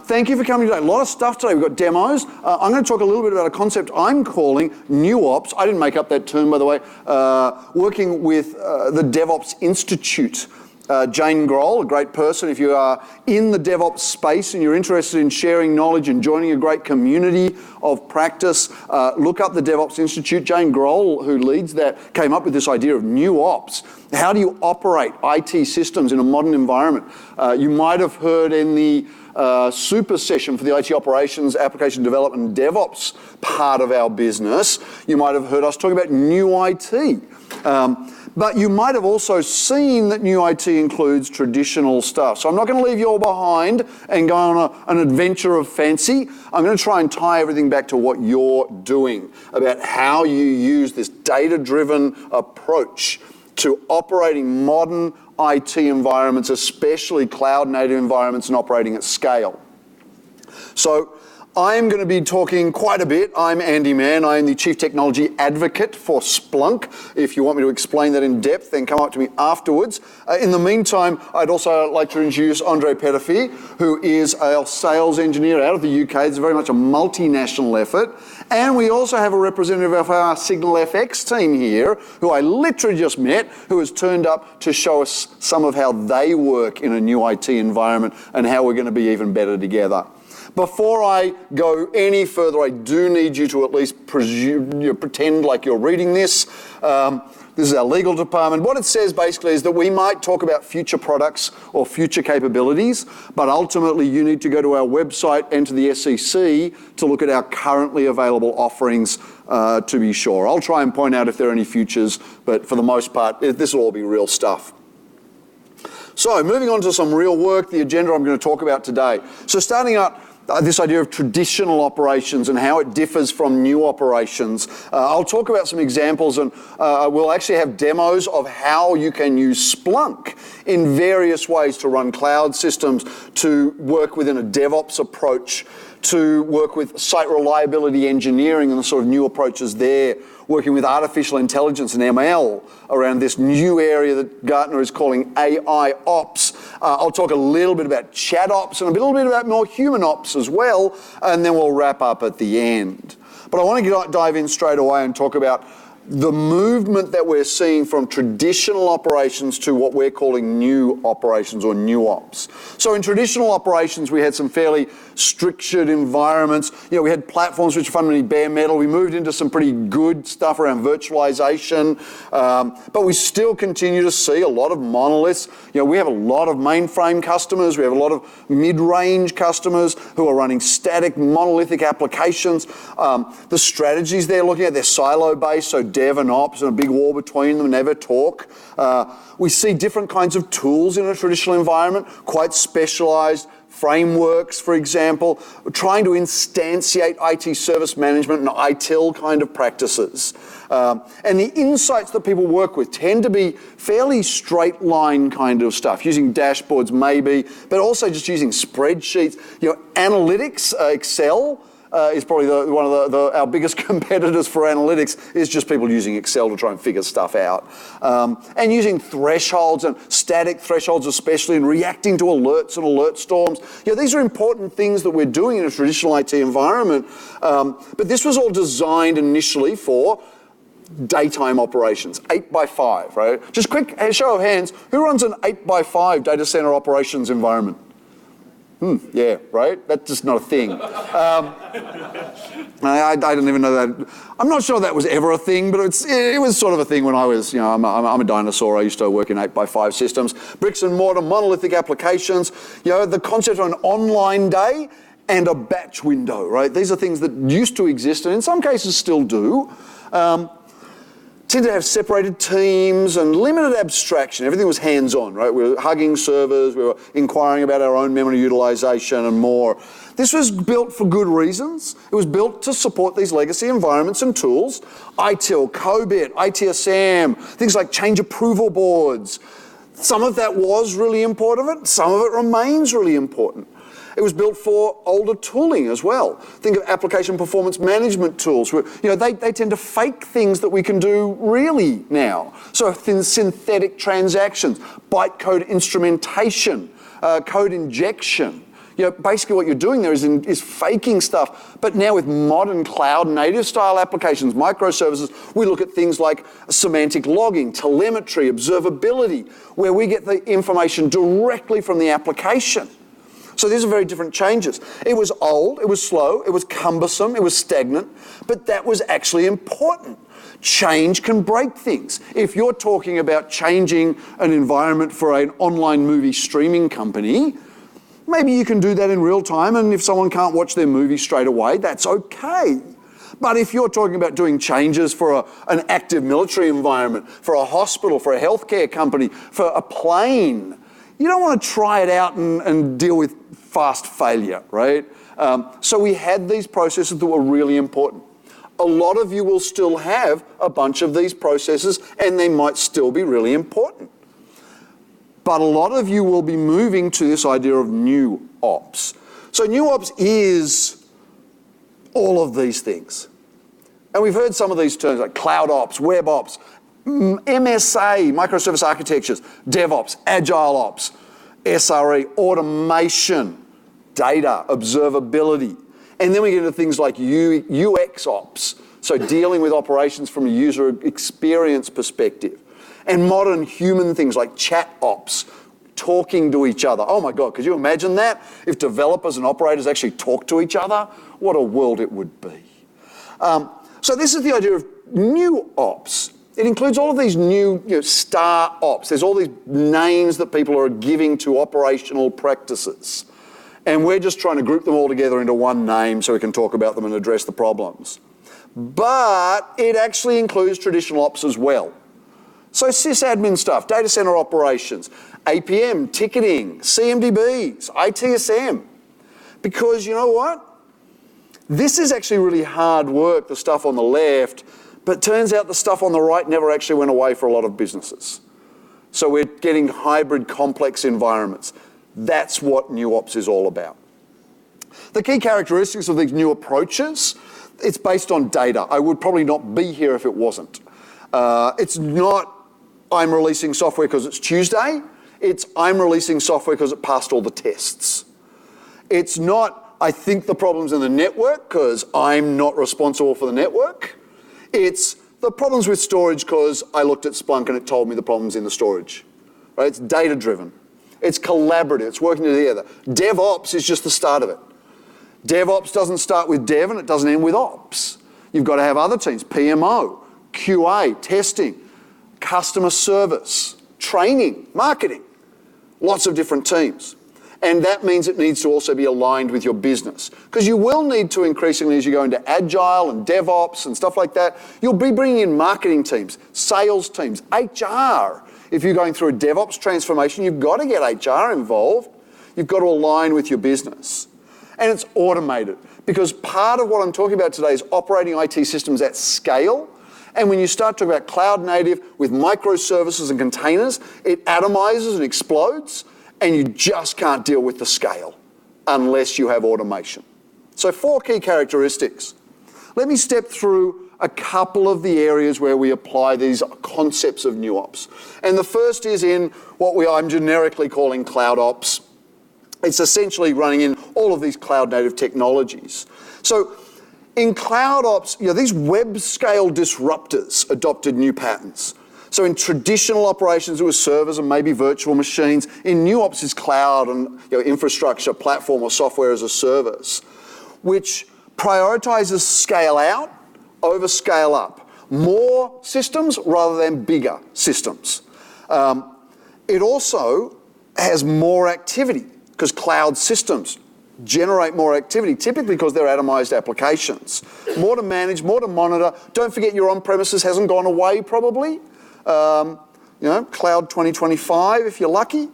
thank you for coming today. A lot of stuff today. We've got demos. I'm going to talk a little bit about a concept I'm calling NewOps. I didn't make up that term, by the way. Working with the DevOps Institute. Jane Grohl, a great person. If you are in the DevOps space and you're interested in sharing knowledge and joining a great community of practice, look up the DevOps Institute. Jane Grohl, who leads that, came up with this idea of NewOps. How do you operate IT systems in a modern environment? You might have heard in the super session for the IT operations, application development, and DevOps part of our business, you might have heard us talking about new IT. But you might have also seen that new IT includes traditional stuff. So I'm not going to leave you all behind and go on an adventure of fancy. I'm going to try and tie everything back to what you're doing, about how you use this data-driven approach to operating modern IT environments, especially cloud-native environments, and operating at scale. So I'm going to be talking quite a bit. I'm Andi Mann. I am the Chief Technology Advocate for Splunk. If you want me to explain that in depth, then come up to me afterwards. In the meantime, I'd also like to introduce Endre Peterfi, who is our sales engineer out of the UK. It's very much a multinational effort. And we also have a representative of our Signal FX team here, who I literally just met, who has turned up to show us some of how they work in a new IT environment and how we're going to be even better together. Before I go any further, I do need you to at least pretend like you're reading this. This is our legal department. What it says basically is that we might talk about future products or future capabilities, but ultimately you need to go to our website and to the SEC to look at our currently available offerings to be sure. I'll try and point out if there are any futures, but for the most part, this will all be real stuff. So moving on to some real work, the agenda I'm going to talk about today. So starting out, this idea of traditional operations and how it differs from new operations. I'll talk about some examples, and we'll actually have demos of how you can use Splunk in various ways to run cloud systems, to work within a DevOps approach, to work with site reliability engineering and the sort of new approaches there, working with artificial intelligence and ML around this new area that Gartner is calling AI Ops. I'll talk a little bit about ChatOps and a little bit about more human ops as well, and then we'll wrap up at the end. But I want to dive in straight away and talk about the movement that we're seeing from traditional operations to what we're calling new operations or new ops. So in traditional operations, we had some fairly structured environments. We had platforms which are fundamentally bare metal. We moved into some pretty good stuff around virtualization, but we still continue to see a lot of monoliths. We have a lot of mainframe customers. We have a lot of mid-range customers who are running static monolithic applications. The strategies they're looking at, they're silo-based, so dev and ops, and a big war between them, never talk. We see different kinds of tools in a traditional environment, quite specialized frameworks, for example, trying to instantiate IT service management and ITIL kind of practices. And the insights that people work with tend to be fairly straight line kind of stuff, using dashboards maybe, but also just using spreadsheets. Analytics, Excel, is probably one of our biggest competitors for analytics, is just people using Excel to try and figure stuff out. And using thresholds and static thresholds especially, and reacting to alerts and alert storms. These are important things that we're doing in a traditional IT environment, but this was all designed initially for daytime operations, 8x5, right? Just quick show of hands, who runs an 8x5 data center operations environment? Yeah, right? That's just not a thing. I don't even know that. I'm not sure that was ever a thing, but it was sort of a thing when I was, I'm a dinosaur. I used to work in 8x5 systems. Bricks and mortar, monolithic applications. The concept of an online day and a batch window, right? These are things that used to exist and in some cases still do. Tend to have separated teams and limited abstraction. Everything was hands-on, right? We were hugging servers, we were inquiring about our own memory utilization and more. This was built for good reasons. It was built to support these legacy environments and tools. ITIL, COBIT, ITSM, things like change approval boards. Some of that was really important. Some of it remains really important. It was built for older tooling as well. Think of application performance management tools. They tend to fake things that we can do really now. So synthetic transactions, bytecode instrumentation, code injection. Basically what you're doing there is faking stuff. But now with modern cloud native style applications, microservices, we look at things like semantic logging, telemetry, observability, where we get the information directly from the application. So these are very different changes. It was old, it was slow, it was cumbersome, it was stagnant, but that was actually important. Change can break things. If you're talking about changing an environment for an online movie streaming company, maybe you can do that in real time, and if someone can't watch their movie straight away, that's okay. But if you're talking about doing changes for an active military environment, for a hospital, for a healthcare company, for a plane, you don't want to try it out and deal with fast failure, right? So we had these processes that were really important. A lot of you will still have a bunch of these processes, and they might still be really important. But a lot of you will be moving to this idea of NewOps. So NewOps is all of these things. And we've heard some of these terms like CloudOps, WebOps, MSA, Microservice Architectures, DevOps, AgileOps, SRE, automation, data, observability. And then we get into things like UX Ops, so dealing with operations from a user experience perspective. And modern human things like ChatOps, talking to each other. Oh my God, could you imagine that? If developers and operators actually talk to each other, what a world it would be. So this is the idea of NewOps. It includes all of these new star ops. There's all these names that people are giving to operational practices. And we're just trying to group them all together into one name so we can talk about them and address the problems. But it actually includes traditional ops as well. So sysadmin stuff, data center operations, APM, ticketing, CMDBs, ITSM. Because you know what? This is actually really hard work, the stuff on the left, but turns out the stuff on the right never actually went away for a lot of businesses. So we're getting hybrid complex environments. That's what NewOps is all about. The key characteristics of these new approaches, it's based on data. I would probably not be here if it wasn't. It's not I'm releasing software because it's Tuesday. It's I'm releasing software because it passed all the tests. It's not I think the problem's in the network because I'm not responsible for the network. It's the problems with storage because I looked at Splunk and it told me the problem's in the storage. Right? It's data-driven. It's collaborative. It's working together. DevOps is just the start of it. DevOps doesn't start with dev and it doesn't end with ops. You've got to have other teams, PMO, QA, testing, customer service, training, marketing, lots of different teams. And that means it needs to also be aligned with your business. Because you will need to increasingly, as you go into Agile and DevOps and stuff like that, you'll be bringing in marketing teams, sales teams, HR. If you're going through a DevOps transformation, you've got to get HR involved. You've got to align with your business. And it's automated. Because part of what I'm talking about today is operating IT systems at scale. And when you start talking about cloud native with microservices and containers, it atomizes and explodes. And you just can't deal with the scale unless you have automation. So 4 key characteristics. Let me step through a couple of the areas where we apply these concepts of NewOps. And the first is in what I'm generically calling CloudOps. It's essentially running in all of these cloud native technologies. So in CloudOps, these web scale disruptors adopted new patterns. So in traditional operations, it was servers and maybe virtual machines. In NewOps is cloud and infrastructure, platform or software as a service, which prioritizes scale out over scale up. More systems rather than bigger systems. It also has more activity because cloud systems generate more activity, typically because they're atomized applications. More to manage, more to monitor. Don't forget your on-premises hasn't gone away probably. Cloud 2025 if you're lucky.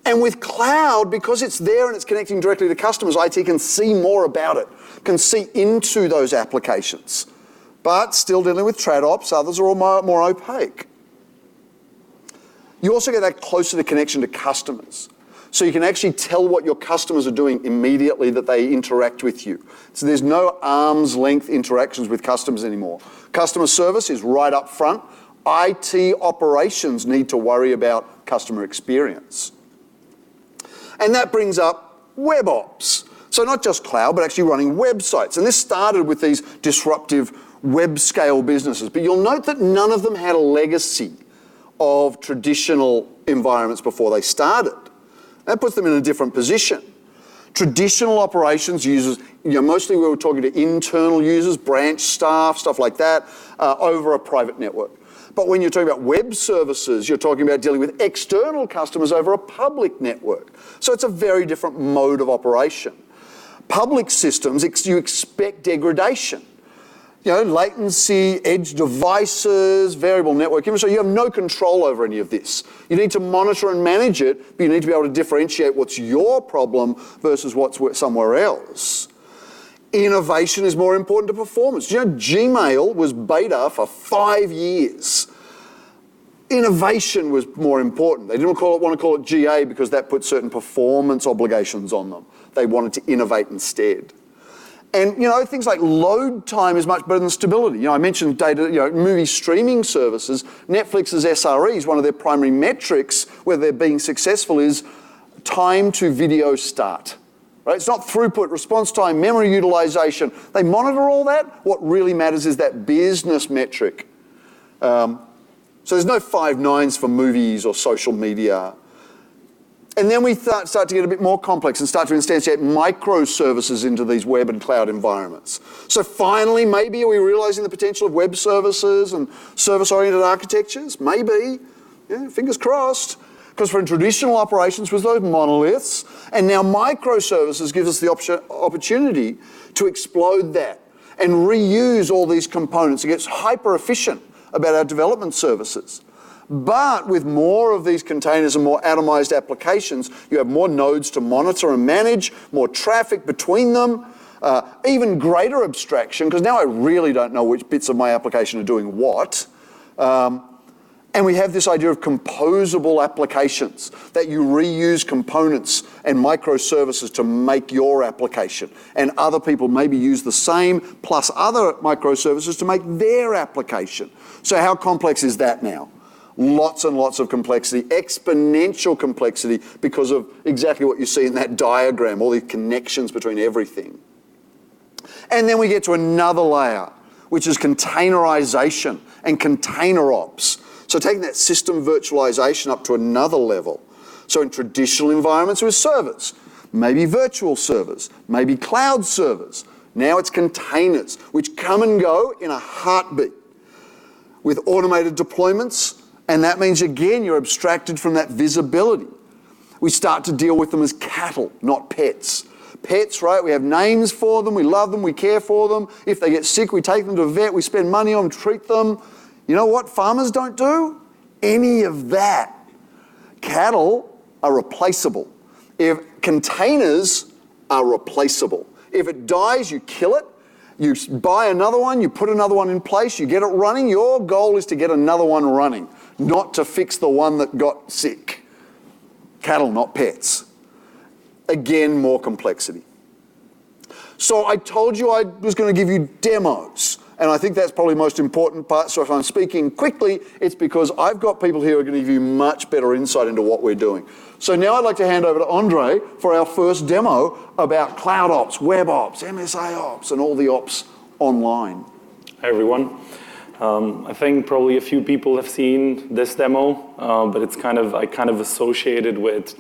And with cloud, because it's there and it's connecting directly to customers, IT can see more about it, can see into those applications. But still dealing with TradOps, others are all more opaque. You also get that closer to connection to customers. So you can actually tell what your customers are doing immediately that they interact with you. So there's no arm's length interactions with customers anymore. Customer service is right up front. IT operations need to worry about customer experience. And that brings up web ops. So not just cloud, but actually running websites. And this started with these disruptive web scale businesses. But you'll note that none of them had a legacy of traditional environments before they started. That puts them in a different position. Traditional operations users, mostly we were talking to internal users, branch staff, stuff like that, over a private network. But when you're talking about web services, you're talking about dealing with external customers over a public network. So it's a very different mode of operation. Public systems, you expect degradation. Latency, edge devices, variable network infrastructure. You have no control over any of this. You need to monitor and manage it, but you need to be able to differentiate what's your problem versus what's somewhere else. Innovation is more important to performance. Gmail was beta for 5 years. Innovation was more important. They didn't want to call it GA because that put certain performance obligations on them. They wanted to innovate instead. And things like load time is much better than stability. I mentioned data, movie streaming services. Netflix's SREs, one of their primary metrics, whether they're being successful, is time to video start. Right? It's not throughput, response time, memory utilization. They monitor all that. What really matters is that business metric. So there's no 5 nines for movies or social media. And then we start to get a bit more complex and start to instantiate microservices into these web and cloud environments. So finally, maybe are we realizing the potential of web services and service-oriented architectures? Maybe. Yeah, fingers crossed. Because for traditional operations was those monoliths, and now microservices gives us the opportunity to explode that and reuse all these components and get hyper efficient about our development services. But with more of these containers and more atomized applications, you have more nodes to monitor and manage, more traffic between them, even greater abstraction, because now I really don't know which bits of my application are doing what. And we have this idea of composable applications, that you reuse components and microservices to make your application. And other people maybe use the same plus other microservices to make their application. So how complex is that now? Lots and lots of complexity, exponential complexity, because of exactly what you see in that diagram, all the connections between everything. And then we get to another layer, which is containerization and ContainerOps. So taking that system virtualization up to another level. So in traditional environments with servers, maybe virtual servers, maybe cloud servers. Now it's containers, which come and go in a heartbeat with automated deployments. And that means, again, you're abstracted from that visibility. We start to deal with them as cattle, not pets. Pets, right, we have names for them, we love them, we care for them. If they get sick, we take them to a vet, we spend money on them, treat them. You know what farmers don't do? Any of that. Cattle are replaceable. If containers are replaceable. If it dies, you kill it. You buy another one, you put another one in place, you get it running. Your goal is to get another one running, not to fix the one that got sick. Cattle, not pets. Again, more complexity. So I told you I was going to give you demos, and I think that's probably the most important part. So if I'm speaking quickly, it's because I've got people here who are going to give you much better insight into what we're doing. So now I'd like to hand over to Endre for our first demo about cloud ops, web ops, MSA ops, and all the ops online. Hi, everyone. I think probably a few people have seen this demo, but it's I kind of associated with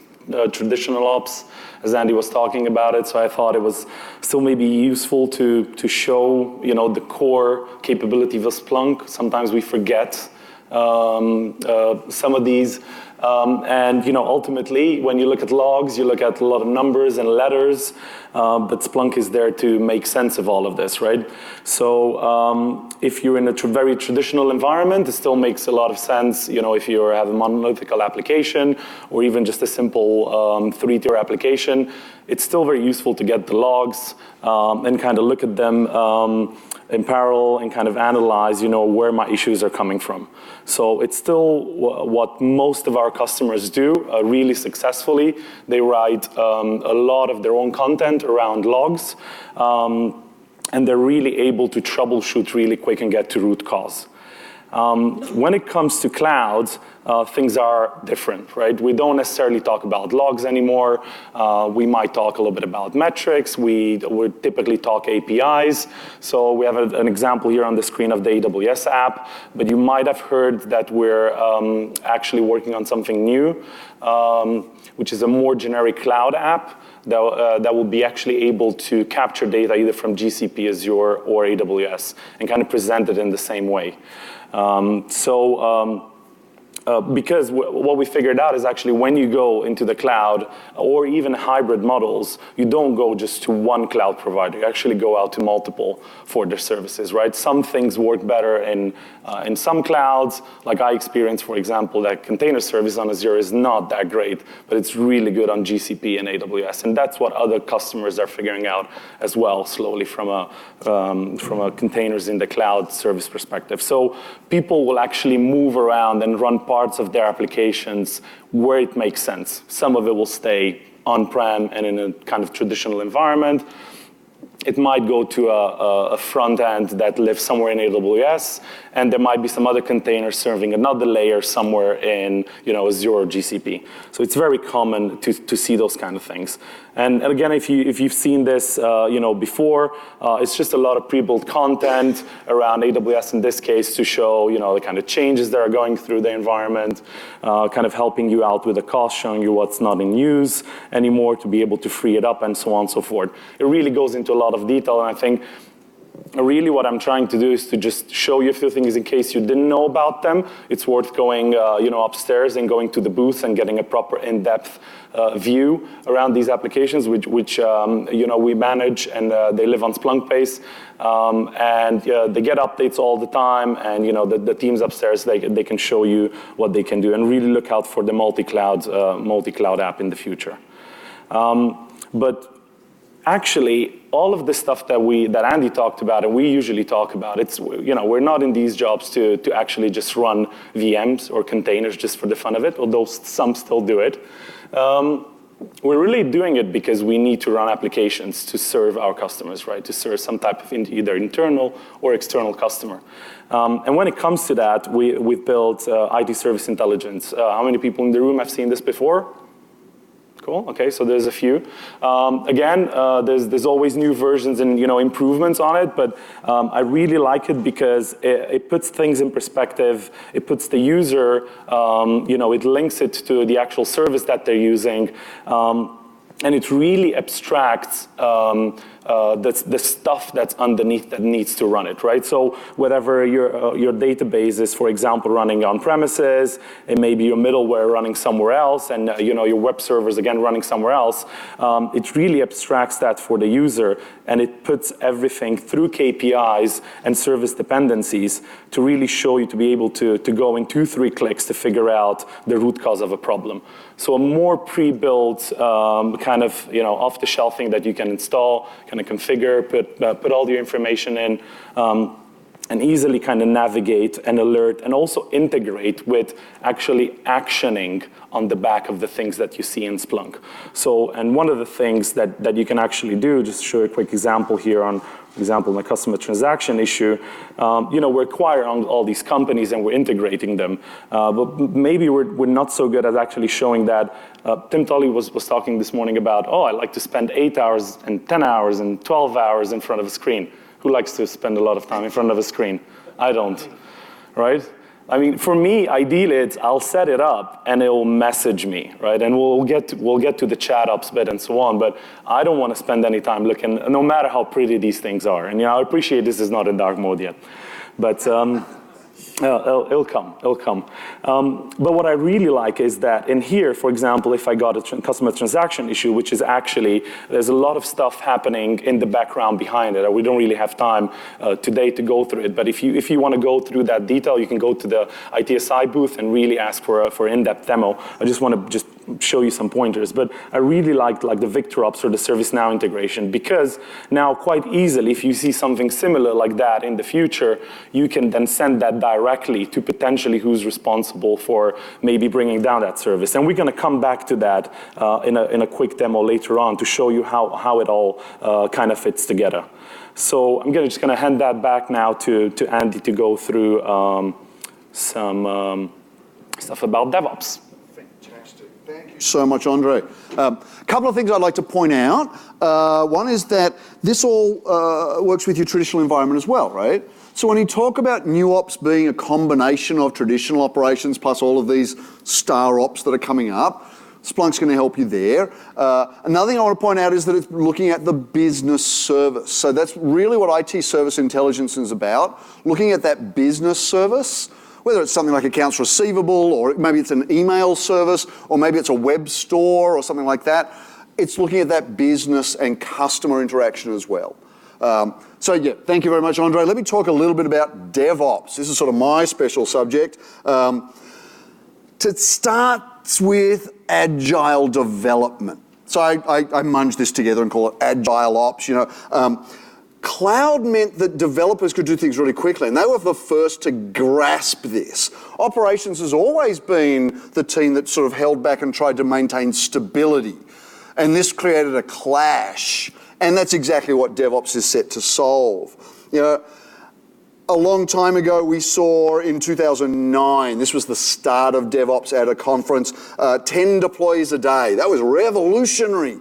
traditional ops, as Andi was talking about it. So I thought it was still maybe useful to show, the core capability of Splunk. Sometimes we forget some of these. And ultimately, when you look at logs, you look at a lot of numbers and letters, but Splunk is there to make sense of all of this, right? So if you're in a very traditional environment, it still makes a lot of sense, if you have a monolithical application or even just a simple 3-tier application, it's still very useful to get the logs and kind of look at them in parallel and kind of analyze, where my issues are coming from. So it's still what most of our customers do really successfully. They write a lot of their own content around logs, and they're really able to troubleshoot really quick and get to root cause. When it comes to clouds, things are different, right? We don't necessarily talk about logs anymore. We might talk a little bit about metrics. We would typically talk APIs. So we have an example here on the screen of the AWS app, but you might have heard that we're actually working on something new, which is a more generic cloud app that will be actually able to capture data either from GCP, Azure, or AWS and kind of present it in the same way. Because what we figured out is actually when you go into the cloud or even hybrid models, you don't go just to one cloud provider. You actually go out to multiple for their services, right? Some things work better in some clouds. Like I experienced, for example, that container service on Azure is not that great, but it's really good on GCP and AWS. And that's what other customers are figuring out as well, slowly from a containers in the cloud service perspective. So people will actually move around and run parts of their applications where it makes sense. Some of it will stay on-prem and in a kind of traditional environment. It might go to a front end that lives somewhere in AWS, and there might be some other container serving another layer somewhere in Azure or GCP. So it's very common to see those kind of things. And again, if you've seen this before, it's just a lot of pre-built content around AWS in this case to show the kind of changes that are going through the environment, kind of helping you out with the cost, showing you what's not in use anymore to be able to free it up and so on and so forth. It really goes into a lot of detail, and I think really what I'm trying to do is to just show you a few things in case you didn't know about them. It's worth going upstairs and going to the booth and getting a proper in-depth view around these applications, which we manage, and they live on Splunk base. And they get updates all the time, and the teams upstairs, they can show you what they can do, and really look out for the multi-cloud app in the future. But actually, all of the stuff that Andi talked about and we usually talk about, it's we're not in these jobs to actually just run VMs or containers just for the fun of it, although some still do it. We're really doing it because we need to run applications to serve our customers, right? To serve some type of either internal or external customer. And when it comes to that, we've built IT Service Intelligence. How many people in the room have seen this before? Cool. Okay, so there's a few. Again, there's always new versions and improvements on it, but I really like it because it puts things in perspective. It puts the user, it links it to the actual service that they're using, and it really abstracts the stuff that's underneath that needs to run it, right? So whatever your database is, for example, running on premises, it may be your middleware running somewhere else, and your web servers again running somewhere else. It really abstracts that for the user, and it puts everything through KPIs and service dependencies to really show you to be able to go in 2-3 clicks to figure out the root cause of a problem. So a more pre-built kind of off-the-shelf thing that you can install, kind of configure, put all your information in, and easily kind of navigate and alert and also integrate with actually actioning on the back of the things that you see in Splunk. So, and one of the things that you can actually do, just to show a quick example here on, for example, my customer transaction issue, we're acquiring all these companies and we're integrating them. But maybe we're not so good at actually showing that. Tim Tolley was talking this morning about, I like to spend 8 hours and 10 hours and 12 hours in front of a screen. Who likes to spend a lot of time in front of a screen? I don't, right? I mean, for me, ideally, I'll set it up and it will message me, right? And we'll get to the ChatOps bit and so on, but I don't want to spend any time looking, no matter how pretty these things are. And I appreciate this is not in dark mode yet, but it'll come. But what I really like is that in here, for example, if I got a customer transaction issue, which is actually, there's a lot of stuff happening in the background behind it. We don't really have time today to go through it. But if you want to go through that detail, you can go to the ITSI booth and really ask for an in-depth demo. I just want to show you some pointers. But I really like the VictorOps or the ServiceNow integration, because now quite easily, if you see something similar like that in the future, you can then send that directly to potentially who's responsible for maybe bringing down that service. And we're going to come back to that in a quick demo later on to show you how it all kind of fits together. So I'm just going to hand that back now to Andi to go through some stuff about DevOps. Fantastic. Thank you so much, Endre. A couple of things I'd like to point out. One is that this all works with your traditional environment as well, right? So when you talk about NewOps being a combination of traditional operations plus all of these star ops that are coming up, Splunk's going to help you there. Another thing I want to point out is that it's looking at the business service. So that's really what IT service intelligence is about, looking at that business service, whether it's something like accounts receivable, or maybe it's an email service, or maybe it's a web store or something like that. It's looking at that business and customer interaction as well. So yeah, thank you very much, Endre. Let me talk a little bit about DevOps. This is sort of my special subject. To start with agile development. So I munged this together and call it AgileOps. Cloud meant that developers could do things really quickly, and they were the first to grasp this. Operations has always been the team that sort of held back and tried to maintain stability, and this created a clash, and that's exactly what DevOps is set to solve. A long time ago, we saw in 2009, this was the start of DevOps at a conference, 10 deploys a day. That was revolutionary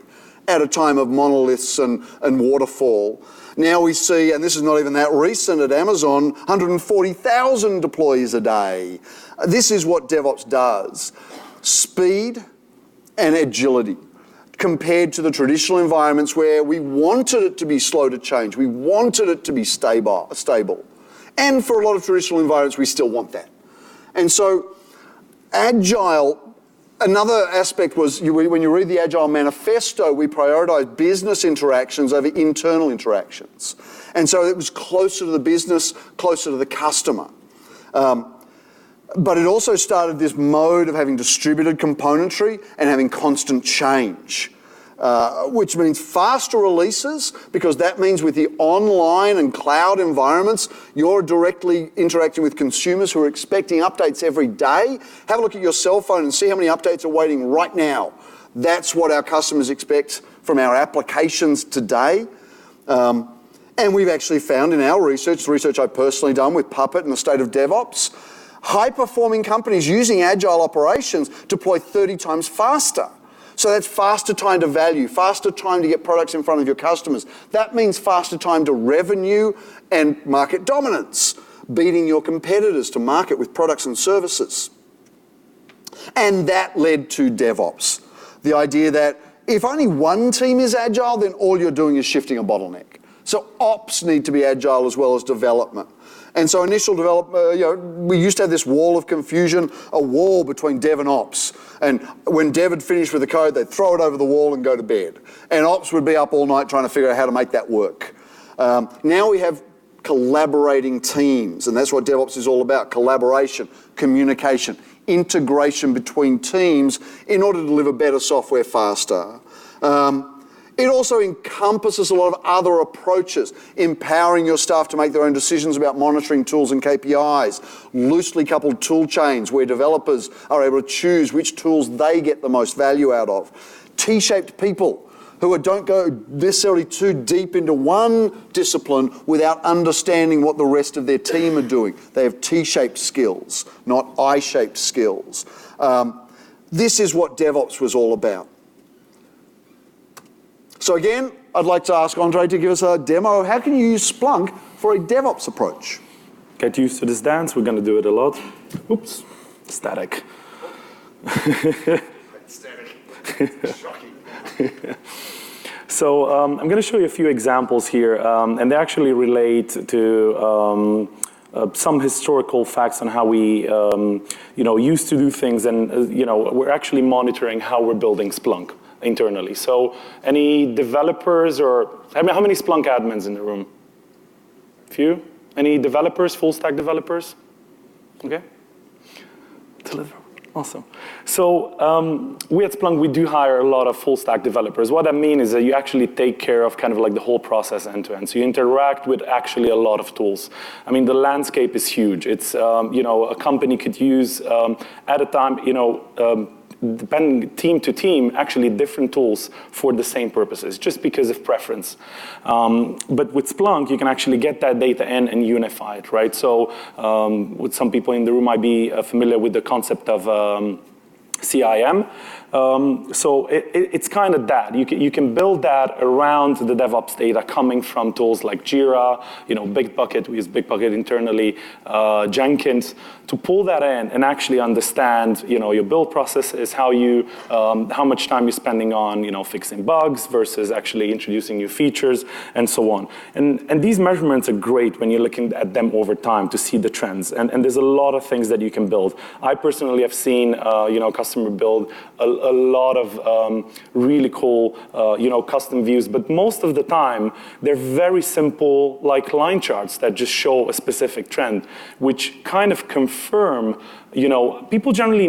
at a time of monoliths and waterfall. Now we see, and this is not even that recent at Amazon, 140,000 deploys a day. This is what DevOps does. Speed and agility compared to the traditional environments where we wanted it to be slow to change. We wanted it to be stable. And for a lot of traditional environments, we still want that. And so Agile, another aspect was, when you read the Agile Manifesto, we prioritize business interactions over internal interactions. And so it was closer to the business, closer to the customer. But it also started this mode of having distributed componentry and having constant change. Which means faster releases, because that means with the online and cloud environments, you're directly interacting with consumers who are expecting updates every day. Have a look at your cell phone and see how many updates are waiting right now. That's what our customers expect from our applications today. And we've actually found in our research, the research I've personally done with Puppet and the state of DevOps, high-performing companies using agile operations deploy 30 times faster. So that's faster time to value, faster time to get products in front of your customers. That means faster time to revenue and market dominance, beating your competitors to market with products and services. And that led to DevOps. The idea that if only one team is agile, then all you're doing is shifting a bottleneck. So ops need to be agile as well as development. And so initial development, we used to have this wall of confusion, a wall between dev and ops. And when dev had finished with the code, they'd throw it over the wall and go to bed. And ops would be up all night trying to figure out how to make that work. Now we have collaborating teams, and that's what DevOps is all about: collaboration, communication, integration between teams in order to deliver better software faster. It also encompasses a lot of other approaches, empowering your staff to make their own decisions about monitoring tools and KPIs, loosely coupled tool chains where developers are able to choose which tools they get the most value out of, T-shaped people who don't go necessarily too deep into one discipline without understanding what the rest of their team are doing. They have T-shaped skills, not I-shaped skills. This is what DevOps was all about. So again, I'd like to ask Endre to give us a demo. How can you use Splunk for a DevOps approach? Get used to this dance. We're going to do it a lot. Oops, static. Static. Shocking. So I'm going to show you a few examples here, and they actually relate to some historical facts on how we, used to do things, and we're actually monitoring how we're building Splunk internally. So any developers, or how many Splunk admins in the room? Few? Any developers, full stack developers? Okay. Awesome. So we at Splunk, we do hire a lot of full stack developers. What I mean is that you actually take care of kind of like the whole process end to end. So you interact with actually a lot of tools. I mean, the landscape is huge. It's, a company could use at a time, depending team to team, actually different tools for the same purposes, just because of preference. But with Splunk, you can actually get that data in and unify it, right? So with some people in the room might be familiar with the concept of CIM. So it's kind of that. You can build that around the DevOps data coming from tools like Jira, Bitbucket, we use Bitbucket internally, Jenkins, to pull that in and actually understand, your build processes, how much time you're spending on, fixing bugs versus actually introducing new features and so on. And these measurements are great when you're looking at them over time to see the trends. And there's a lot of things that you can build. I personally have seen, customer build a lot of really cool, custom views. But most of the time, they're very simple, like line charts that just show a specific trend, which kind of confirm, people generally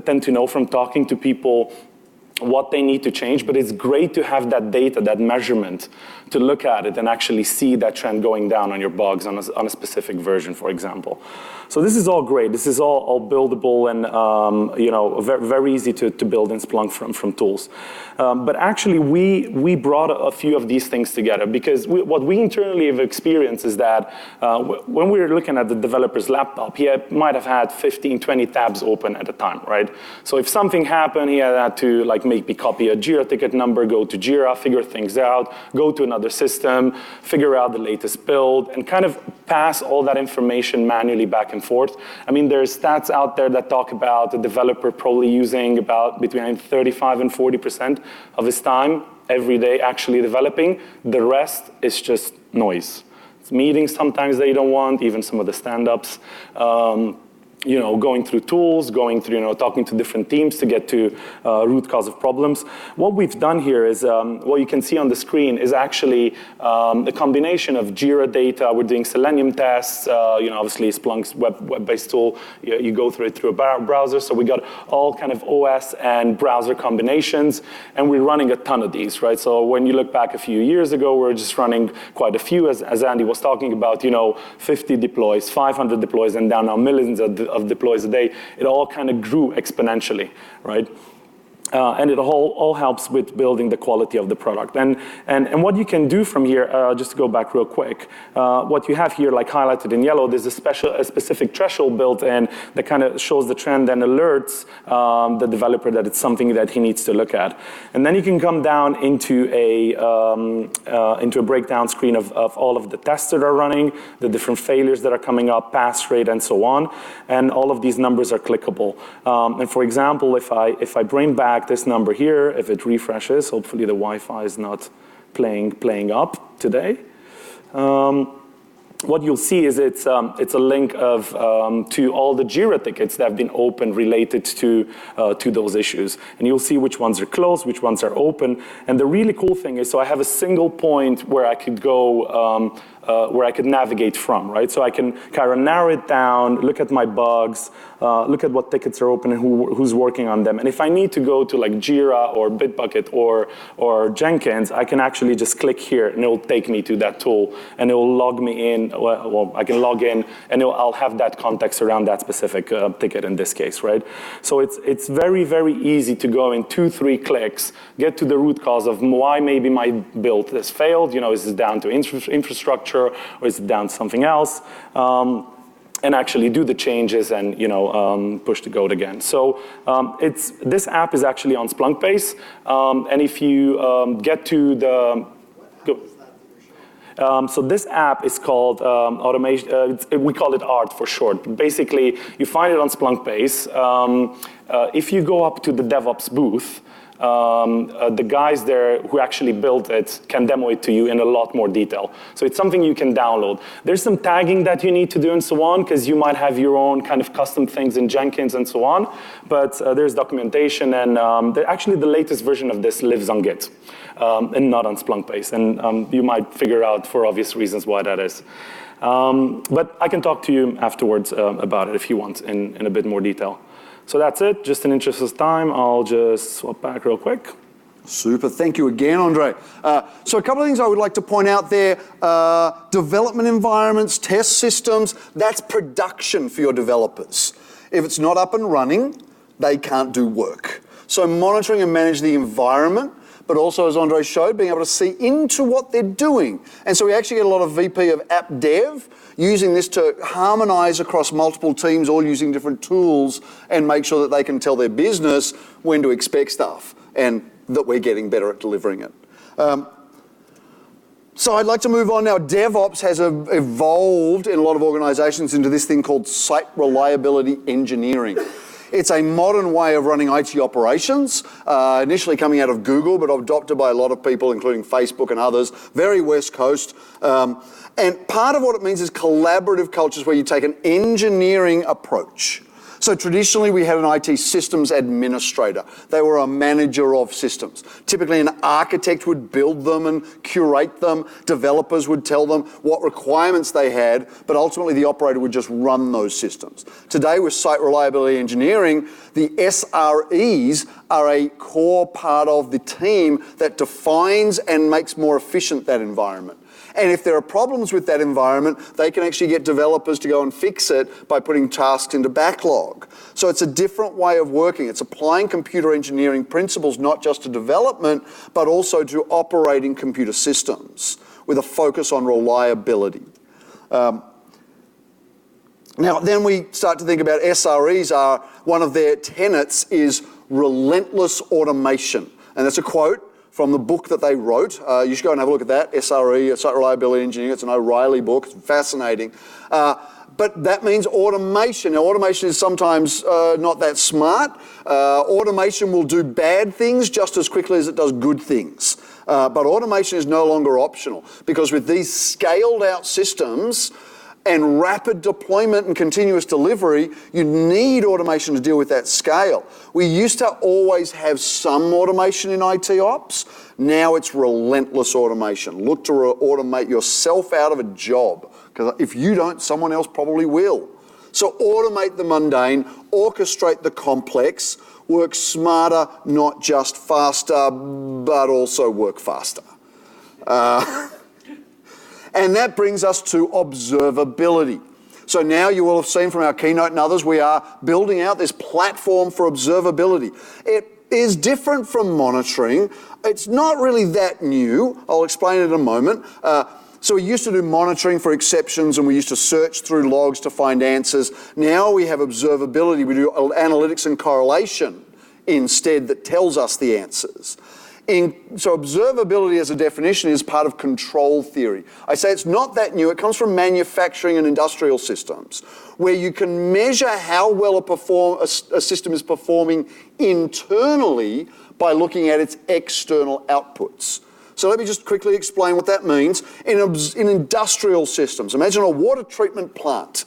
tend to know from talking to people what they need to change, but it's great to have that data, that measurement, to look at it and actually see that trend going down on your bugs on a specific version, for example. So this is all great. This is all buildable and very, very easy to build in Splunk from tools. But actually, we brought a few of these things together because what we internally have experienced is that when we were looking at the developer's laptop, he might have had 15, 20 tabs open at a time, right? So if something happened, he had to maybe copy a Jira ticket number, go to Jira, figure things out, go to another system, figure out the latest build, and kind of pass all that information manually back and forth. I mean, there's stats out there that talk about the developer probably using about between 35 and 40% of his time every day actually developing. The rest is just noise. It's meetings sometimes they don't want, even some of the stand-ups. Going through tools, going through, talking to different teams to get to root cause of problems. What we've done here is, what you can see on the screen is actually a combination of Jira data. We're doing Selenium tests, obviously Splunk's web-based tool. You go through it through a browser. So we got all kind of OS and browser combinations, and we're running a ton of these, right? So when you look back a few years ago, we were just running quite a few, as Andi was talking about, 50 deploys, 500 deploys, and down now millions of deploys a day. It all kind of grew exponentially, right? And it all helps with building the quality of the product. And what you can do from here, just to go back real quick, what you have here, like highlighted in yellow, there's a specific threshold built in that kind of shows the trend and alerts the developer that it's something that he needs to look at. And then you can come down into a breakdown screen of all of the tests that are running, the different failures that are coming up, pass rate, and so on. And all of these numbers are clickable. And for example, if I bring back this number here, if it refreshes, hopefully the Wi-Fi is not playing up today. What you'll see is it's a link to all the Jira tickets that have been opened related to those issues. And you'll see which ones are closed, which ones are open. And the really cool thing is, so I have a single point where I could go, where I could navigate from, right? So I can kind of narrow it down, look at my bugs, look at what tickets are open and who's working on them. And if I need to go to like Jira or Bitbucket or Jenkins, I can actually just click here and it'll take me to that tool and it will log me in. Well, I can log in and I'll have that context around that specific ticket in this case, right? So it's very, very easy to go in 2-3 clicks, get to the root cause of why maybe my build has failed. Is it down to infrastructure or is it down to something else? And actually do the changes and push the code again. So this app is actually on Splunk base, and if you get to the so this app is called automation. We call it ART for short. Basically, you find it on Splunk base. If you go up to the DevOps booth, the guys there who actually built it can demo it to you in a lot more detail. So it's something you can download. There's some tagging that you need to do and so on, because you might have your own kind of custom things in Jenkins and so on. But there's documentation, and actually the latest version of this lives on Git and not on Splunk base. And you might figure out for obvious reasons why that is. But I can talk to you afterwards about it if you want in a bit more detail. So that's it. Just in interest of time, I'll just swap back real quick. Super. Thank you again, Andre. So a couple of things I would like to point out there. Development environments, test systems, that's production for your developers. If it's not up and running, they can't do work. So monitoring and manage the environment, but also, as Endre showed, being able to see into what they're doing. And so we actually get a lot of VP of app dev using this to harmonize across multiple teams, all using different tools, and make sure that they can tell their business when to expect stuff and that we're getting better at delivering it. So I'd like to move on now. DevOps has evolved in a lot of organizations into this thing called site reliability engineering. It's a modern way of running IT operations, initially coming out of Google, but adopted by a lot of people, including Facebook and others, very West Coast. And part of what it means is collaborative cultures where you take an engineering approach. So traditionally, we had an IT systems administrator. They were a manager of systems. Typically, an architect would build them and curate them. Developers would tell them what requirements they had, but ultimately the operator would just run those systems. Today, with site reliability engineering, the SREs are a core part of the team that defines and makes more efficient that environment. And if there are problems with that environment, they can actually get developers to go and fix it by putting tasks into backlog. So it's a different way of working. It's applying computer engineering principles not just to development, but also to operating computer systems with a focus on reliability. Now, then we start to think about SREs are, one of their tenets is relentless automation. And that's a quote from the book that they wrote. You should go and have a look at that, SRE, Site Reliability Engineering. It's an O'Reilly book. It's fascinating. But that means automation. Now, automation is sometimes not that smart. Automation will do bad things just as quickly as it does good things. But automation is no longer optional, because with these scaled out systems and rapid deployment and continuous delivery, you need automation to deal with that scale. We used to always have some automation in IT ops. Now it's relentless automation. Look to automate yourself out of a job, because if you don't, someone else probably will. So automate the mundane, orchestrate the complex, work smarter, not just faster, but also work faster. And that brings us to observability. So now you will have seen from our keynote and others, we are building out this platform for observability. It is different from monitoring. It's not really that new. I'll explain it in a moment. So we used to do monitoring for exceptions, and we used to search through logs to find answers. Now we have observability. We do analytics and correlation instead that tells us the answers. So observability as a definition is part of control theory. I say it's not that new. It comes from manufacturing and industrial systems, where you can measure how well a system is performing internally by looking at its external outputs. So let me just quickly explain what that means. In industrial systems, imagine a water treatment plant.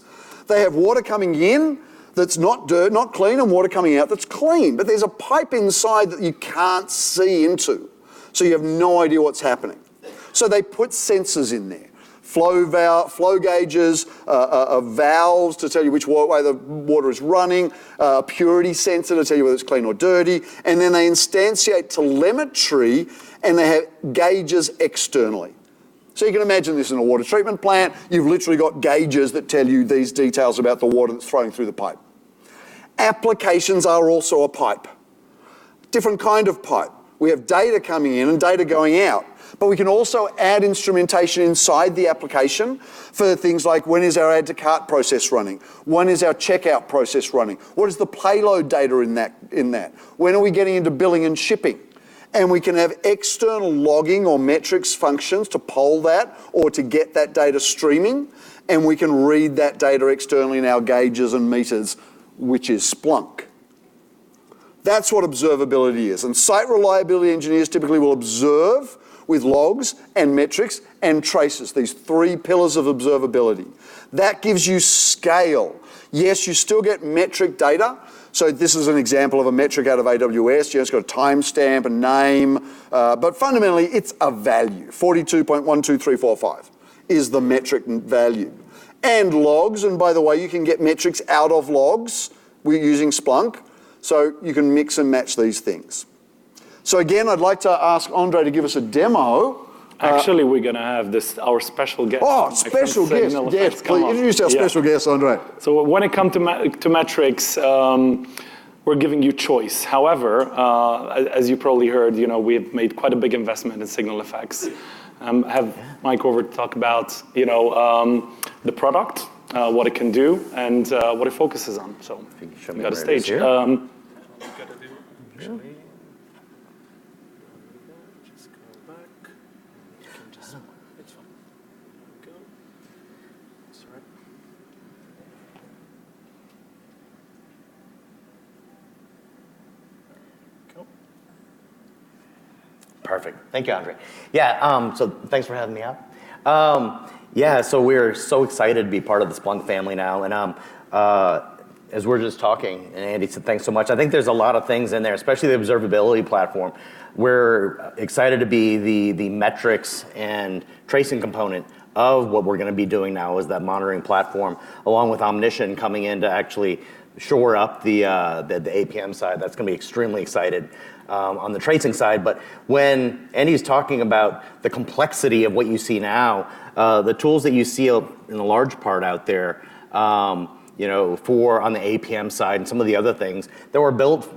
They have water coming in that's not dirt, not clean, and water coming out that's clean. But there's a pipe inside that you can't see into. So you have no idea what's happening. So they put sensors in there. Flow gauges, valves to tell you which way the water is running, a purity sensor to tell you whether it's clean or dirty. And then they instantiate telemetry, and they have gauges externally. So you can imagine this in a water treatment plant. You've literally got gauges that tell you these details about the water that's flowing through the pipe. Applications are also a pipe. Different kind of pipe. We have data coming in and data going out. But we can also add instrumentation inside the application for things like, when is our add to cart process running? When is our checkout process running? What is the payload data in that? When are we getting into billing and shipping? And we can have external logging or metrics functions to poll that or to get that data streaming. And we can read that data externally in our gauges and meters, which is Splunk. That's what observability is. And site reliability engineers typically will observe with logs and metrics and traces, these three pillars of observability. That gives you scale. Yes, you still get metric data. So this is an example of a metric out of AWS. It's got a timestamp, a name, but fundamentally it's a value. 42.12345 is the metric value. And logs, and by the way, you can get metrics out of logs. We're using Splunk, so you can mix and match these things. So again, I'd like to ask Endre to give us a demo. Actually, we're going to have our special guest. Oh, special guest. Yes, please introduce our special guest, Endre. So when it comes to metrics, we're giving you choice. However, as you probably heard, we've made quite a big investment in SignalFx. Have Mike over to talk about, the product, what it can do, and what it focuses on. So, you got a stage. Just go back. It's fine. Go. That's right. Go. Perfect. Thank you, Andre. Yeah, so thanks for having me up. Yeah, so we're so excited to be part of the Splunk family now. And as we're just talking, and Andi said thanks so much, I think there's a lot of things in there, especially the observability platform. We're excited to be the metrics and tracing component of what we're going to be doing now as that monitoring platform, along with Omnition coming in to actually shore up the APM side. That's going to be extremely excited on the tracing side. But when Andy's talking about the complexity of what you see now, the tools that you see in a large part out there, for on the APM side and some of the other things that were built,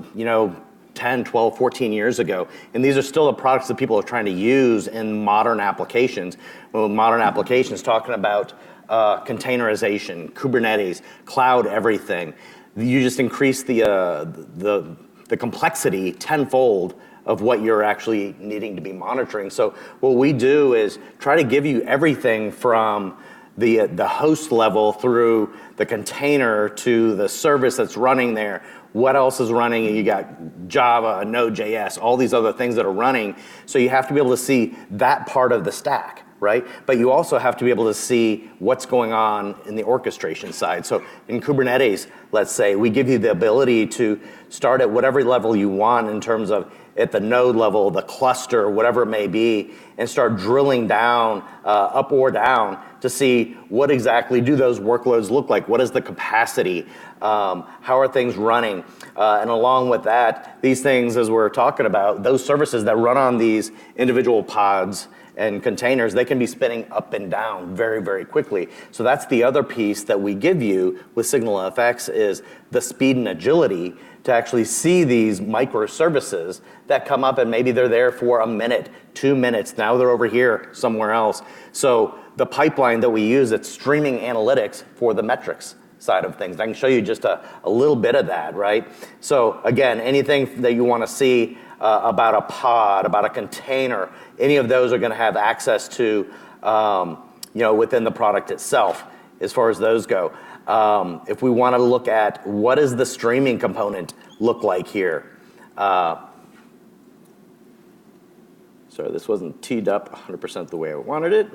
10, 12, 14 years ago. And these are still the products that people are trying to use in modern applications. Well, modern applications talking about containerization, Kubernetes, cloud, everything. You just increase the complexity tenfold of what you're actually needing to be monitoring. So what we do is try to give you everything from the host level through the container to the service that's running there. What else is running? You got Java, Node.js, all these other things that are running. So you have to be able to see that part of the stack, right? But you also have to be able to see what's going on in the orchestration side. So in Kubernetes, let's say, we give you the ability to start at whatever level you want in terms of at the node level, the cluster, whatever it may be, and start drilling down, up or down, to see what exactly do those workloads look like? What is the capacity? How are things running? And along with that, these things, as we're talking about, those services that run on these individual pods and containers, they can be spinning up and down very, very quickly. So that's the other piece that we give you with SignalFx is the speed and agility to actually see these microservices that come up and maybe they're there for a minute, 2 minutes. Now they're over here somewhere else. So the pipeline that we use, it's streaming analytics for the metrics side of things. I can show you just a little bit of that, right? So again, anything that you want to see about a pod, about a container, any of those are going to have access to, within the product itself, as far as those go. If we want to look at what does the streaming component look like here? Sorry, this wasn't teed up 100% the way I wanted it.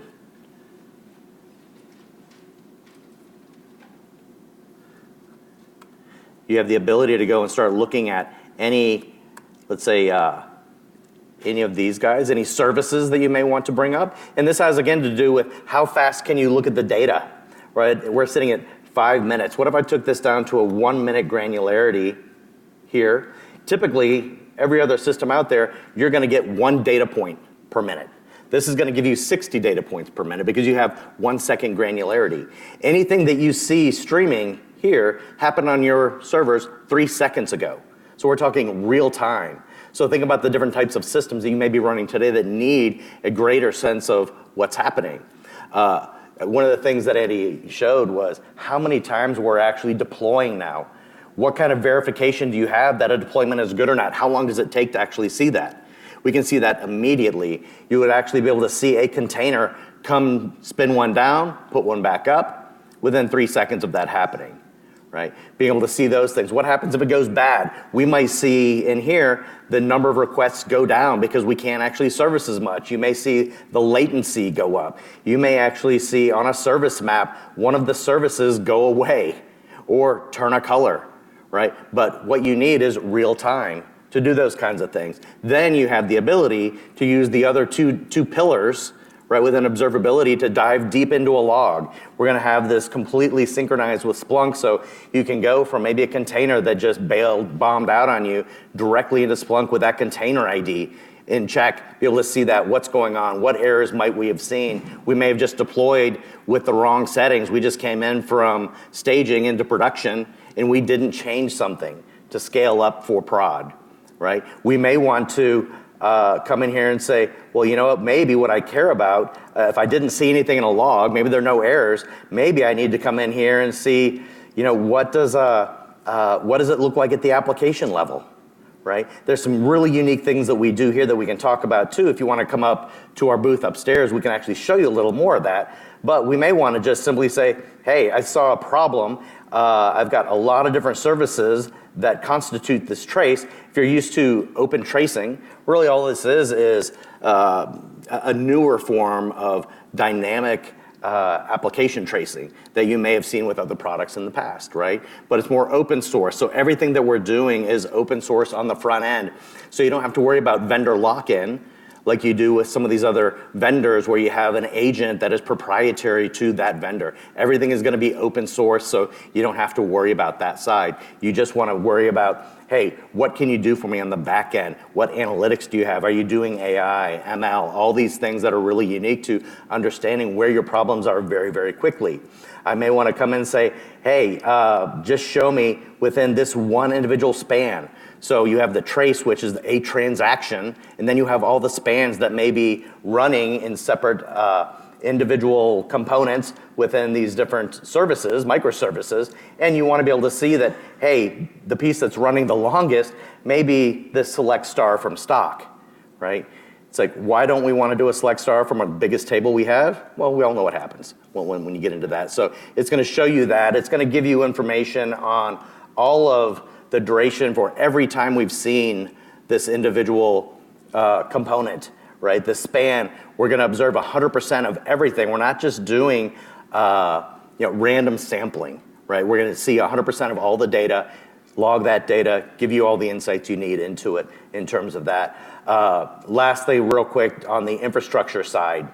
You have the ability to go and start looking at any, let's say, any of these guys, any services that you may want to bring up. And this has, again, to do with how fast can you look at the data, right? We're sitting at 5 minutes. What if I took this down to a 1 minute granularity here? Typically, every other system out there, you're going to get 1 data point per minute. This is going to give you 60 data points per minute because you have 1 second granularity. Anything that you see streaming here happened on your servers 3 seconds ago. So we're talking real time. So think about the different types of systems that you may be running today that need a greater sense of what's happening. One of the things that Eddie showed was how many times we're actually deploying now. What kind of verification do you have that a deployment is good or not? How long does it take to actually see that? We can see that immediately. You would actually be able to see a container come spin one down, put one back up, within 3 seconds of that happening, right? Being able to see those things. What happens if it goes bad? We might see in here the number of requests go down because we can't actually service as much. You may see the latency go up. You may actually see on a service map one of the services go away or turn a color, right? But what you need is real time to do those kinds of things. Then you have the ability to use the other two pillars, right, within observability to dive deep into a log. We're going to have this completely synchronized with Splunk, so you can go from maybe a container that just bombed out on you directly into Splunk with that container ID and check, be able to see that, what's going on, what errors might we have seen. We may have just deployed with the wrong settings. We just came in from staging into production and we didn't change something to scale up for prod, right? We may want to come in here and say, well, you know what, maybe what I care about, if I didn't see anything in a log, maybe there are no errors, maybe I need to come in here and see, you know, what does it look like at the application level, right? There's some really unique things that we do here that we can talk about too. If you want to come up to our booth upstairs, we can actually show you a little more of that. But we may want to just simply say, hey, I saw a problem. I've got a lot of different services that constitute this trace. If you're used to open tracing, really all this is a newer form of dynamic application tracing that you may have seen with other products in the past, right? But it's more open source. So everything that we're doing is open source on the front end. So you don't have to worry about vendor lock-in like you do with some of these other vendors where you have an agent that is proprietary to that vendor. Everything is going to be open source, so you don't have to worry about that side. You just want to worry about, hey, what can you do for me on the back end? What analytics do you have? Are you doing AI, ML, all these things that are really unique to understanding where your problems are very, very quickly. I may want to come in and say, hey, just show me within this one individual span. So you have the trace, which is a transaction, and then you have all the spans that may be running in separate individual components within these different services, microservices, and you want to be able to see that, hey, the piece that's running the longest may be this select star from stock, right? It's like, why don't we want to do a select star from our biggest table we have? Well, we all know what happens when you get into that. So it's going to show you that. It's going to give you information on all of the duration for every time we've seen this individual component, right? The span, we're going to observe 100% of everything. We're not just doing random sampling, right? We're going to see 100% of all the data, log that data, give you all the insights you need into it in terms of that. Lastly, real quick, on the infrastructure side,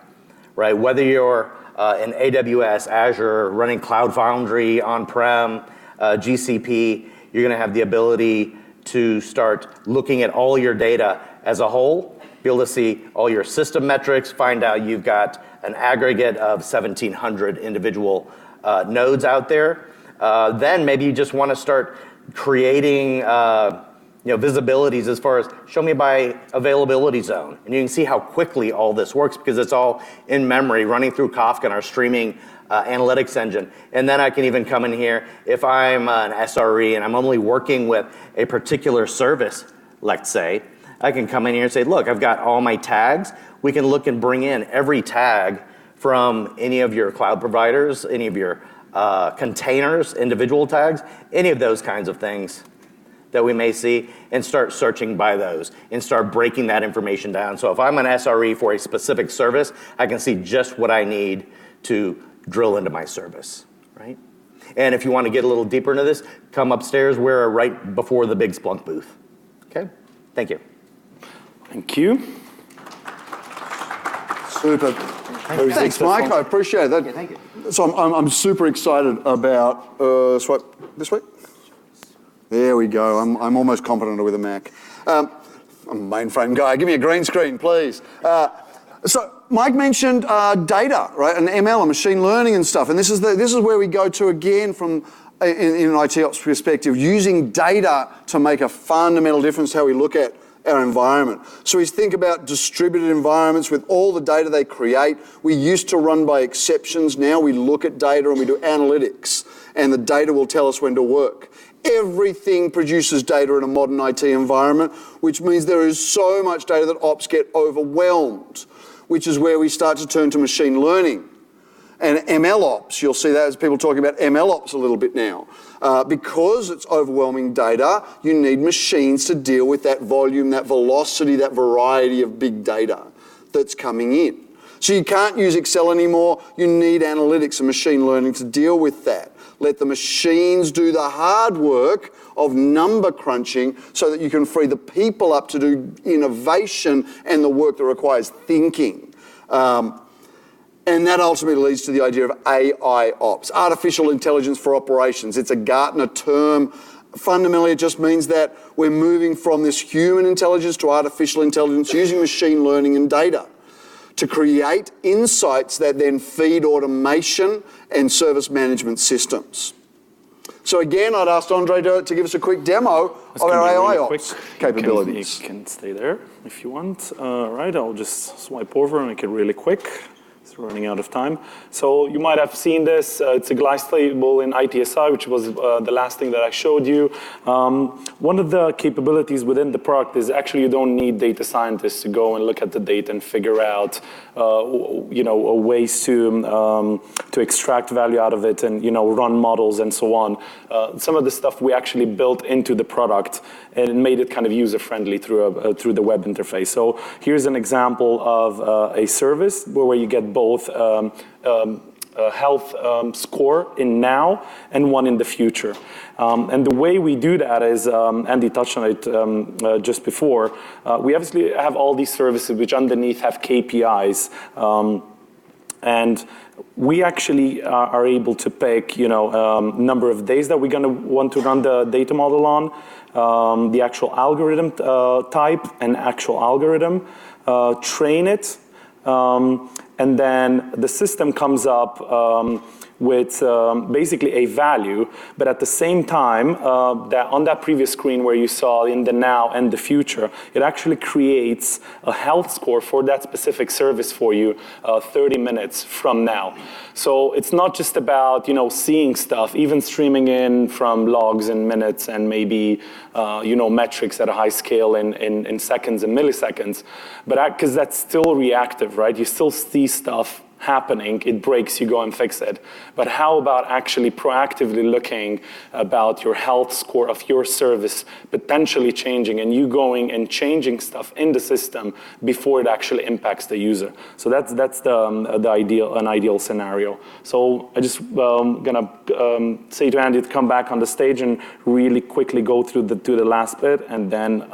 right? Whether you're in AWS, Azure, running Cloud Foundry, on-prem, GCP, you're going to have the ability to start looking at all your data as a whole, be able to see all your system metrics, find out you've got an aggregate of 1,700 individual nodes out there. Then maybe you just want to start creating visibilities as far as show me by availability zone. And you can see how quickly all this works because it's all in memory running through Kafka and our streaming analytics engine. And then I can even come in here if I'm an SRE and I'm only working with a particular service, let's say, I can come in here and say, look, I've got all my tags. We can look and bring in every tag from any of your cloud providers, any of your containers, individual tags, any of those kinds of things that we may see, and start searching by those and start breaking that information down. So if I'm an SRE for a specific service, I can see just what I need to drill into my service, right? And if you want to get a little deeper into this, come upstairs. We're right before the big Splunk booth. Okay? Thank you. Thank you. Super. Thanks, Mike. I appreciate that. Yeah, thank you. So I'm super excited about swipe this week. There we go. I'm almost competent with a Mac. I'm a mainframe guy. Give me a green screen, please. So Mike mentioned data, right, and ML and machine learning and stuff. And this is where we go to again from in an IT ops perspective, using data to make a fundamental difference how we look at our environment. So we think about distributed environments with all the data they create. We used to run by exceptions. Now we look at data and we do analytics, and the data will tell us when to work. Everything produces data in a modern IT environment, which means there is so much data that ops get overwhelmed, which is where we start to turn to machine learning. And MLOps, you'll see that as people talking about MLOps a little bit now. Because it's overwhelming data, you need machines to deal with that volume, that velocity, that variety of big data that's coming in. So you can't use Excel anymore. You need analytics and machine learning to deal with that. Let the machines do the hard work of number crunching so that you can free the people up to do innovation and the work that requires thinking. And that ultimately leads to the idea of AI ops, artificial intelligence for operations. It's a Gartner term. Fundamentally, it just means that we're moving from this human intelligence to artificial intelligence using machine learning and data to create insights that then feed automation and service management systems. So again, I'd asked Endre to give us a quick demo of our AI ops capabilities. You can stay there if you want. Right, I'll just swipe over and make it really quick. It's running out of time. So you might have seen this. It's a glass table in ITSI, which was the last thing that I showed you. One of the capabilities within the product is actually you don't need data scientists to go and look at the data and figure out, ways to extract value out of it and run models and so on. Some of the stuff we actually built into the product and it made it kind of user-friendly through the web interface. So here's an example of a service where you get both a health score in now and one in the future. And the way we do that is, Andi touched on it just before, we obviously have all these services which underneath have KPIs. And we actually are able to pick, number of days that we're going to want to run the data model on, the actual algorithm type and actual algorithm, train it, and then the system comes up with basically a value, but at the same time, that on that previous screen where you saw in the now and the future, it actually creates a health score for that specific service for you 30 minutes from now. So it's not just about seeing stuff, even streaming in from logs and minutes and maybe metrics at a high scale in seconds and milliseconds, but because that's still reactive, right? You still see stuff happening, it breaks, you go and fix it. But how about actually proactively looking about your health score of your service potentially changing and you going and changing stuff in the system before it actually impacts the user? So that's an ideal scenario. So I just gonna say to Andi to come back on the stage and really quickly go through to the last bit, and then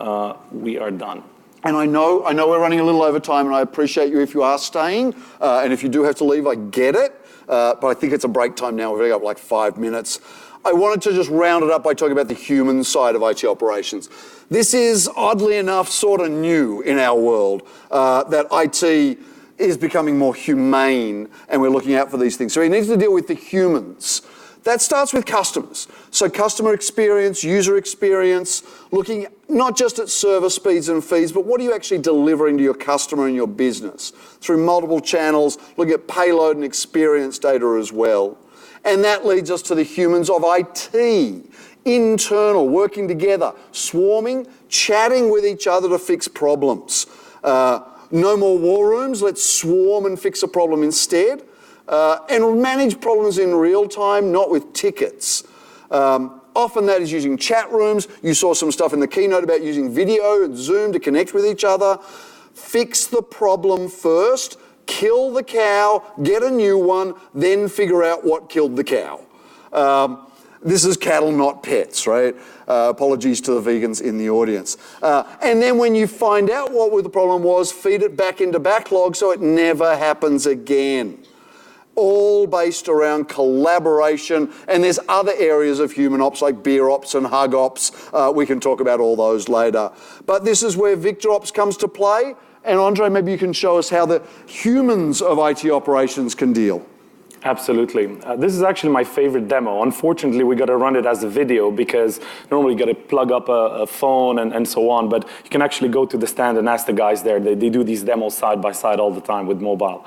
we are done. And I know we're running a little over time, and I appreciate you if you are staying. And if you do have to leave, I get it. But I think it's a break time now. We've only got like 5 minutes. I wanted to just round it up by talking about the human side of IT operations. This is, oddly enough, sort of new in our world, that IT is becoming more humane, and we're looking out for these things. So it needs to deal with the humans. That starts with customers. So customer experience, user experience, looking not just at server speeds and feeds, but what are you actually delivering to your customer and your business through multiple channels, looking at payload and experience data as well. And that leads us to the humans of IT, internal, working together, swarming, chatting with each other to fix problems. No more war rooms, let's swarm and fix a problem instead. And manage problems in real time, not with tickets. Often that is using chat rooms. You saw some stuff in the keynote about using video and Zoom to connect with each other. Fix the problem first, kill the cow, get a new one, then figure out what killed the cow. This is cattle, not pets, right? Apologies to the vegans in the audience. And then when you find out what the problem was, feed it back into backlog so it never happens again. All based around collaboration, and there's other areas of human ops like beer ops and hug ops. We can talk about all those later. But this is where VictorOps comes to play, and Endre, maybe you can show us how the humans of IT operations can deal. Absolutely. This is actually my favorite demo. Unfortunately, we got to run it as a video because normally you got to plug up a phone and so on, but you can actually go to the stand and ask the guys there. They do these demos side by side all the time with mobile.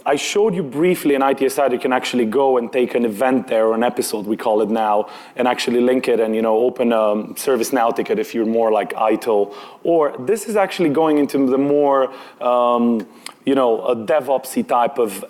I showed you briefly in ITSI you can actually go and take an event there, or an episode we call it now, and actually link it and open a ServiceNow ticket if you're more like ITIL. Or this is actually going into the more a DevOps type of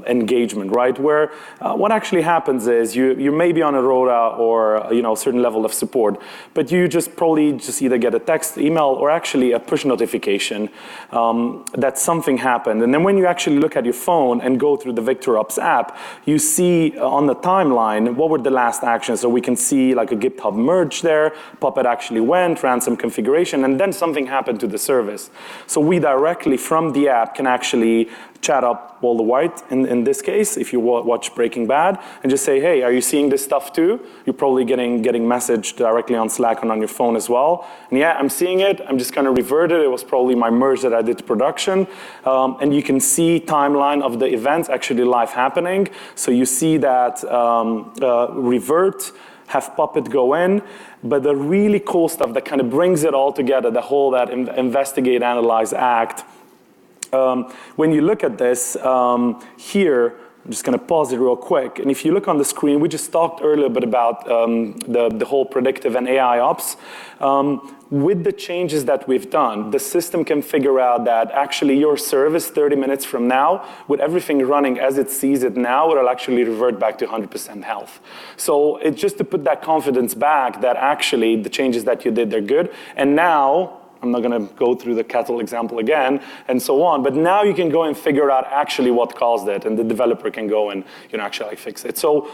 engagement, right? Where what actually happens is you may be on a rollout or a certain level of support, but you probably either get a text, email, or actually a push notification that something happened. And then when you actually look at your phone and go through the VictorOps app, you see on the timeline what were the last actions. So we can see like a GitHub merge there, Puppet actually went, ran some configuration, and then something happened to the service. So we directly from the app app can actually chat up Walter White, in this case, if you watch Breaking Bad, and just say, hey, are you seeing this stuff too? You're probably getting messaged directly on Slack and on your phone as well. And yeah, I'm seeing it. I'm just going to revert it. It was probably my merge that I did to production. And you can see timeline of the events actually live happening. So you see that revert, have Puppet go in, but the really cool stuff that kind of brings it all together, the whole that investigate, analyze, act. When you look at this here, I'm just going to pause it real quick. And if you look on the screen, we just talked earlier a bit about the whole predictive and AI ops. With the changes that we've done, the system can figure out that actually your service 30 minutes from now, with everything running as it sees it now, it'll actually revert back to 100% health. So it's just to put that confidence back that actually the changes that you did, they're good. And now, I'm not going to go through the cattle example again and so on, but now you can go and figure out actually what caused it, and the developer can go and actually fix it. So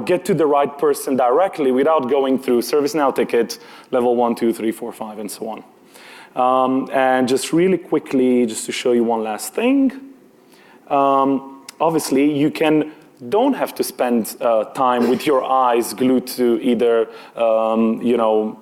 get to the right person directly without going through ServiceNow ticket, level 1, 2, 3, 4, 5, and so on. And just really quickly, just to show you one last thing. Obviously, you don't have to spend time with your eyes glued to either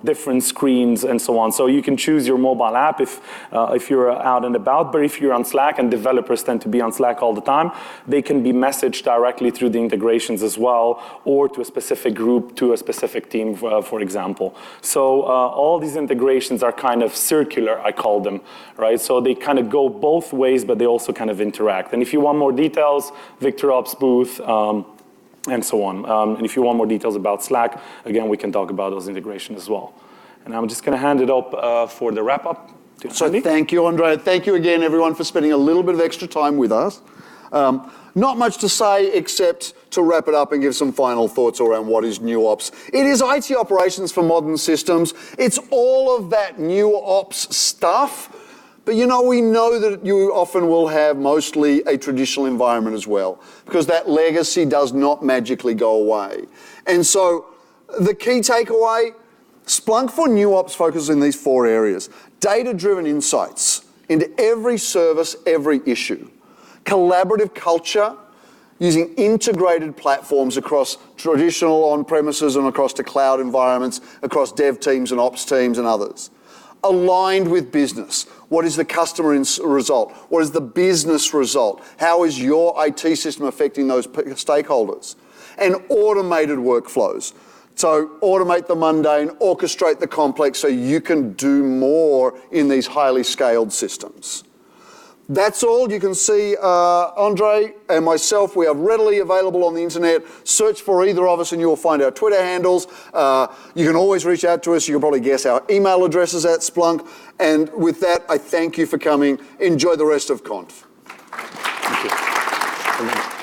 different screens and so on. So you can choose your mobile app if you're out and about. But if you're on Slack, and developers tend to be on Slack all the time, they can be messaged directly through the integrations as well, or to a specific group, to a specific team, for example. So all these integrations are kind of circular, I call them, right? So they kind of go both ways, but they also kind of interact. And if you want more details, VictorOps booth, and so on. And if you want more details about Slack, again, we can talk about those integrations as well. And I'm just going to hand it up for the wrap-up to So Andi. thank you, Andre. Thank you again, everyone, for spending a little bit of extra time with us. Not much to say except to wrap it up and give some final thoughts around what is NewOps. It is IT operations for modern systems. It's all of that NewOps stuff. But we know that you often will have mostly a traditional environment as well, because that legacy does not magically go away. And so the key takeaway, Splunk for NewOps focuses in these 4 areas. Data-driven insights into every service, every issue. Collaborative culture, using integrated platforms across traditional on-premises and across to cloud environments, across dev teams and ops teams and others. Aligned with business. What is the customer result? What is the business result? How is your IT system affecting those stakeholders? And automated workflows. So automate the mundane, orchestrate the complex so you can do more in these highly scaled systems. That's all. You can see Andre and myself. We are readily available on the internet. Search for either of us and you'll find our Twitter handles. You can always reach out to us. You can probably guess our email addresses at Splunk. And with that, I thank you for coming. Enjoy the rest of Conf. Thank you.